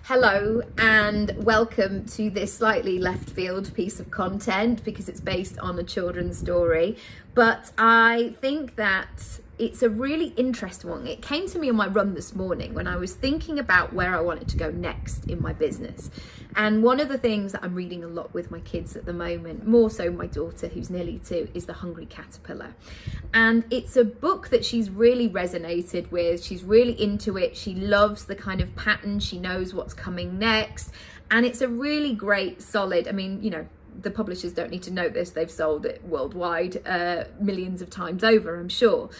Hello and welcome to this slightly left field piece of content because it's based on a children's story, but I think that it's a really interesting one. It came to me on my run this morning when I was thinking about where I wanted to go next in my business. And one of the things that I'm reading a lot with my kids at the moment, more so my daughter who's nearly 2, is The Hungry Caterpillar. And it's a book that she's really resonated with. She's really into it. She loves the kind of pattern. She knows what's coming next. And it's a really great, solid, the publishers don't need to know this. They've sold it worldwide millions of times over, I'm sure.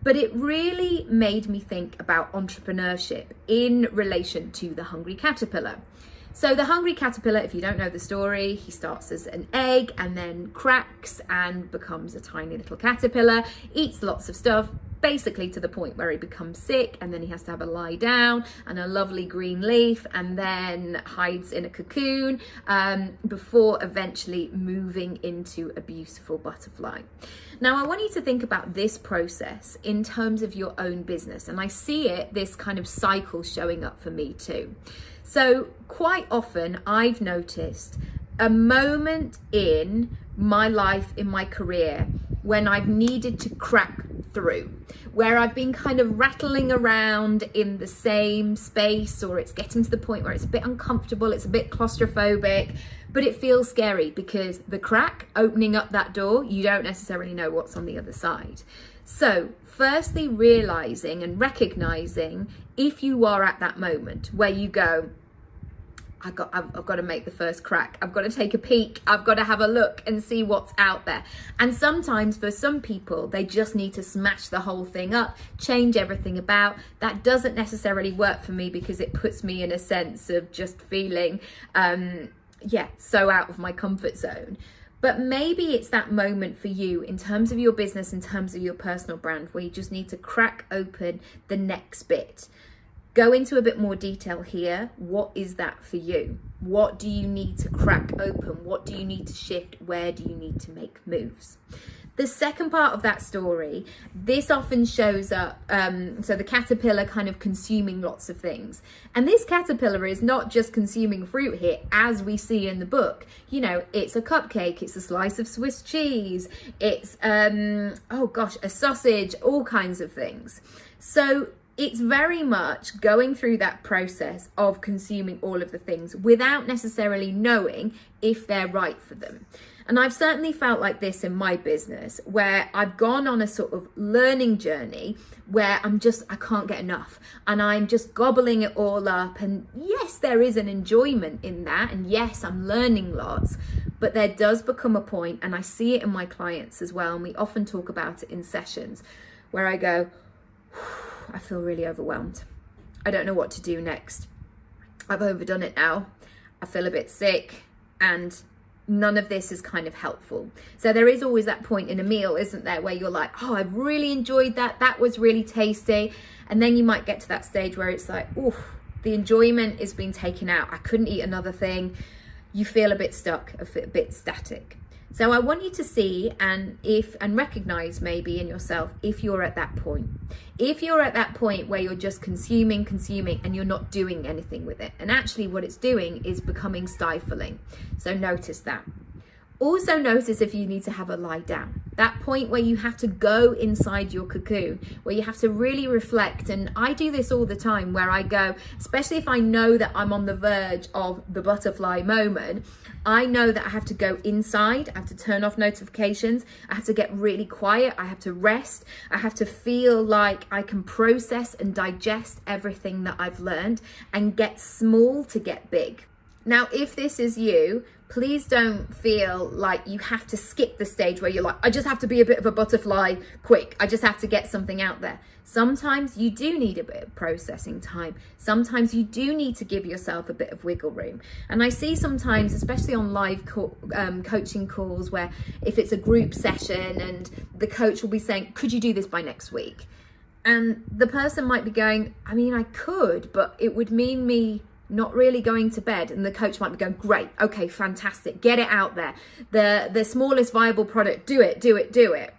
But it really made me think about entrepreneurship in relation to the hungry caterpillar. So the hungry caterpillar, if you don't know the story, he starts as an egg and then cracks and becomes a tiny little caterpillar, eats lots of stuff, basically to the point where he becomes sick, and then he has to have a lie down and a lovely green leaf, and then hides in a cocoon before eventually moving into a beautiful butterfly. Now, I want you to think about this process in terms of your own business, and I see this kind of cycle showing up for me too. So quite often I've noticed a moment in my life, in my career, when I've needed to crack through, where I've been kind of rattling around in the same space, or it's getting to the point where it's a bit uncomfortable, it's a bit claustrophobic, but it feels scary because the crack opening up that door, you don't necessarily know what's on the other side. So firstly, realizing and recognizing if you are at that moment where you go, I've got to make the first crack. I've got to take a peek. I've got to have a look and see what's out there. And sometimes for some people, they just need to smash the whole thing up, change everything about. That doesn't necessarily work for me because it puts me in a sense of just feeling, so out of my comfort zone. But maybe it's that moment for you in terms of your business, in terms of your personal brand, where you just need to crack open the next bit. Go into a bit more detail here. What is that for you? What do you need to crack open? What do you need to shift? Where do you need to make moves? The second part of that story, this often shows up, so the caterpillar kind of consuming lots of things. And this caterpillar is not just consuming fruit here, as we see in the book. You know, it's a cupcake, it's a slice of Swiss cheese, it's, a sausage, all kinds of things. So it's very much going through that process of consuming all of the things without necessarily knowing if they're right for them. And I've certainly felt like this in my business, where I've gone on a sort of learning journey where I can't get enough, and I'm just gobbling it all up. And yes, there is an enjoyment in that. And yes, I'm learning lots, but there does become a point, and I see it in my clients as well. And we often talk about it in sessions where I go, I feel really overwhelmed. I don't know what to do next. I've overdone it now. I feel a bit sick, and none of this is kind of helpful. So there is always that point in a meal, isn't there, where you're like, oh, I've really enjoyed that. That was really tasty. And then you might get to that stage where it's like, oh, the enjoyment is being taken out. I couldn't eat another thing. You feel a bit stuck, a bit static. So I want you to see and recognize maybe in yourself if you're at that point. If you're at that point where you're just consuming and you're not doing anything with it. And actually what it's doing is becoming stifling. So notice that. Also notice if you need to have a lie down. That point where you have to go inside your cocoon, where you have to really reflect. And I do this all the time, where I go, especially if I know that I'm on the verge of the butterfly moment, I know that I have to go inside. I have to turn off notifications. I have to get really quiet. I have to rest. I have to feel like I can process and digest everything that I've learned and get small to get big. Now, if this is you, please don't feel like you have to skip the stage where you're like, I just have to be a bit of a butterfly quick. I just have to get something out there. Sometimes you do need a bit of processing time. Sometimes you do need to give yourself a bit of wiggle room. And I see sometimes, especially on live coaching calls, where if it's a group session and the coach will be saying, could you do this by next week? And the person might be going, I mean, I could, but it would mean me not really going to bed. And the coach might be going, great, okay, fantastic, get it out there. The smallest viable product, do it.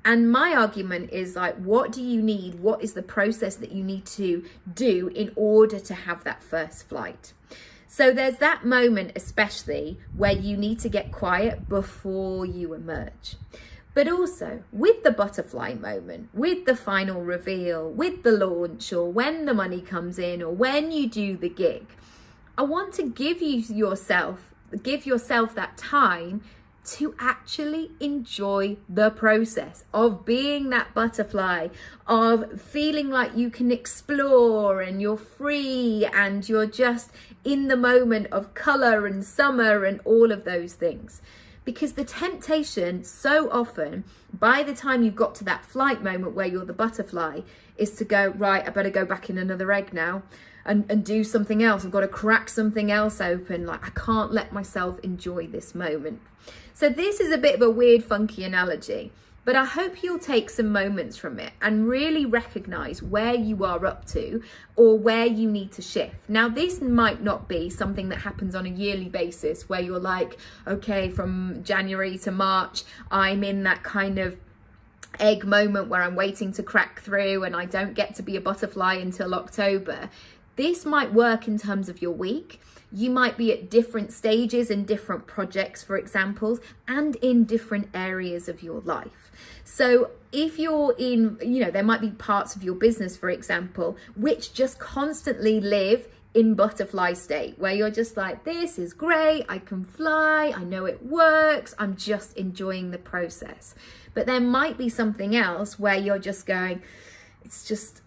And my argument is like, what do you need? What is the process that you need to do in order to have that first flight? So there's that moment especially where you need to get quiet before you emerge. But also with the butterfly moment, with the final reveal, with the launch, or when the money comes in, or when you do the gig, I want to give yourself that time to actually enjoy the process of being that butterfly, of feeling like you can explore and you're free and you're just in the moment of color and summer and all of those things. Because the temptation so often, by the time you've got to that flight moment where you're the butterfly, is to go, right, I better go back in another egg now and do something else. I've got to crack something else open. Like, I can't let myself enjoy this moment. So this is a bit of a weird, funky analogy, but I hope you'll take some moments from it and really recognize where you are up to or where you need to shift. Now, this might not be something that happens on a yearly basis where you're like, okay, from January to March, I'm in that kind of egg moment where I'm waiting to crack through and I don't get to be a butterfly until October. This might work in terms of your week. You might be at different stages in different projects, for example, and in different areas of your life. So if you're in, there might be parts of your business, for example, which just constantly live in butterfly state, where you're just like, this is great, I can fly, I know it works, I'm just enjoying the process. But there might be something else where you're just going, it's just,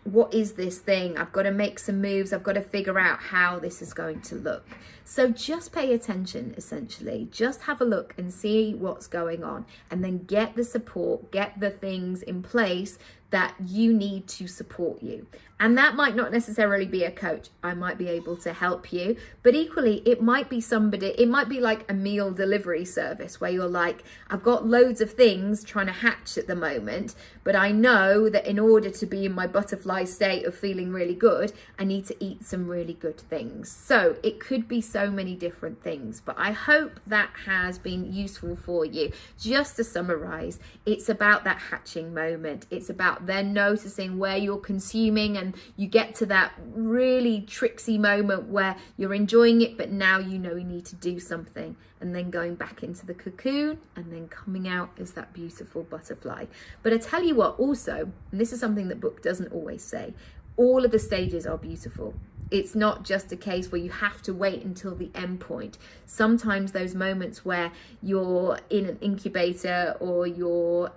what is this thing? I've got to make some moves. I've got to figure out how this is going to look. So just pay attention, essentially. Just have a look and see what's going on, and then get the support, get the things in place that you need to support you. And that might not necessarily be a coach. I might be able to help you, but equally it might be somebody, it might be like a meal delivery service where you're like, I've got loads of things trying to hatch at the moment, but I know that in order to be in my butterfly state of feeling really good, I need to eat some really good things. So it could be so many different things, but I hope that has been useful for you. Just to summarize, it's about that hatching moment. It's about then noticing where you're consuming, and you get to that really tricksy moment where you're enjoying it, but now you know you need to do something, and then going back into the cocoon and then coming out as that beautiful butterfly. But I tell you what, also, and this is something that book doesn't always say, all of the stages are beautiful. It's not just a case where you have to wait until the end point. Sometimes those moments where you're in an incubator, or you're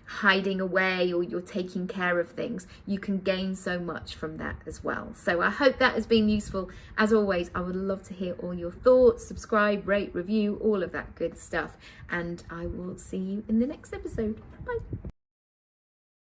hiding away, or you're taking care of things, you can gain so much from that as well. So I hope that has been useful. As always, I would love to hear all your thoughts. Subscribe, rate, review, all of that good stuff. And I will see you in the next episode. Bye.